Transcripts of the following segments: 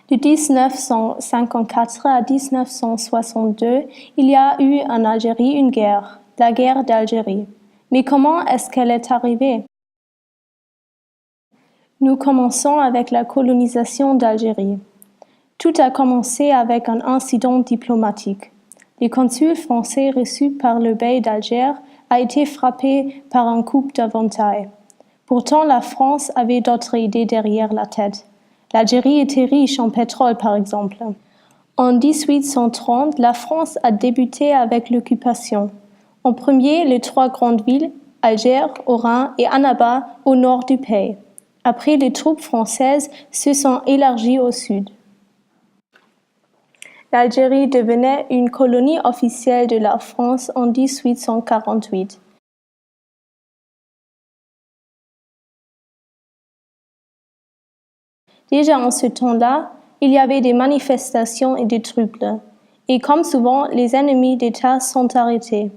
De 1954 à 1962, il y a eu en Algérie une guerre, la guerre d'Algérie. Mais comment est-ce qu'elle est arrivée? Nous commençons avec la colonisation d'Algérie. Tout a commencé avec un incident diplomatique. Le consul français reçu par le bey d'Alger a été frappé par un coup d'épouvantail. Pourtant, la France avait d'autres idées derrière la tête. L'Algérie était riche en pétrole, par exemple. En 1830, la France a débuté avec l'occupation. En premier, les trois grandes villes, Alger, Oran et Annaba, au nord du pays. Après, les troupes françaises se sont élargies au sud. L'Algérie devenait une colonie officielle de la France en 1848. Déjà en ce temps-là, il y avait des manifestations et des troubles. Et comme souvent, les ennemis d'État sont arrêtés.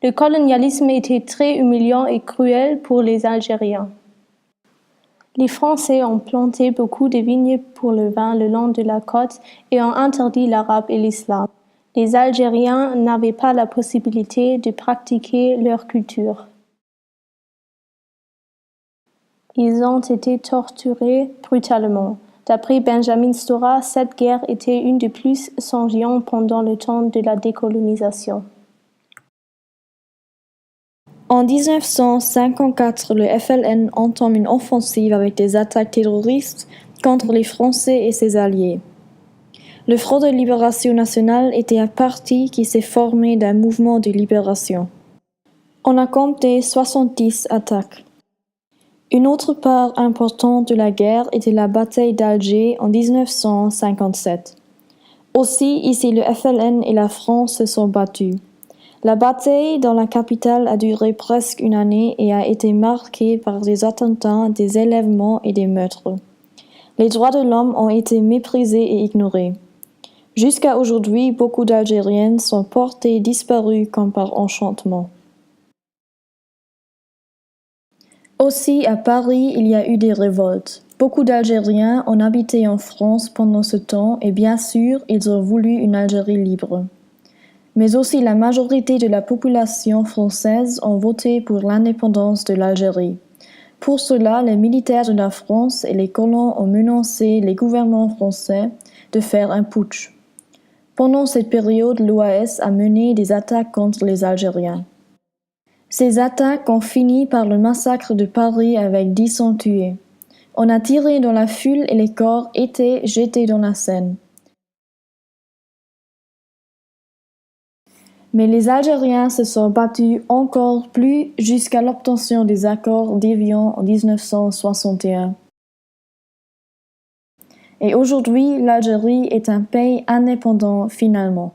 Le colonialisme était très humiliant et cruel pour les Algériens. Les Français ont planté beaucoup de vignes pour le vin le long de la côte et ont interdit l'arabe et l'islam. Les Algériens n'avaient pas la possibilité de pratiquer leur culture. Ils ont été torturés brutalement. D'après Benjamin Stora, cette guerre était une des plus sanglantes pendant le temps de la décolonisation. En 1954, le FLN entame une offensive avec des attaques terroristes contre les Français et ses alliés. Le Front de libération nationale était un parti qui s'est formé d'un mouvement de libération. On a compté 70 attaques. Une autre part importante de la guerre était la bataille d'Alger en 1957. Aussi, ici, le FLN et la France se sont battus. La bataille dans la capitale a duré presque une année et a été marquée par des attentats, des enlèvements et des meurtres. Les droits de l'homme ont été méprisés et ignorés. Jusqu'à aujourd'hui, beaucoup d'Algériennes sont portées disparues comme par enchantement. Aussi, à Paris, il y a eu des révoltes. Beaucoup d'Algériens ont habité en France pendant ce temps et bien sûr, ils ont voulu une Algérie libre. Mais aussi la majorité de la population française ont voté pour l'indépendance de l'Algérie. Pour cela, les militaires de la France et les colons ont menacé les gouvernements français de faire un putsch. Pendant cette période, l'OAS a mené des attaques contre les Algériens. Ces attaques ont fini par le massacre de Paris avec 10 tués. On a tiré dans la foule et les corps étaient jetés dans la Seine. Mais les Algériens se sont battus encore plus jusqu'à l'obtention des accords d'Évian en 1961. Et aujourd'hui, l'Algérie est un pays indépendant finalement.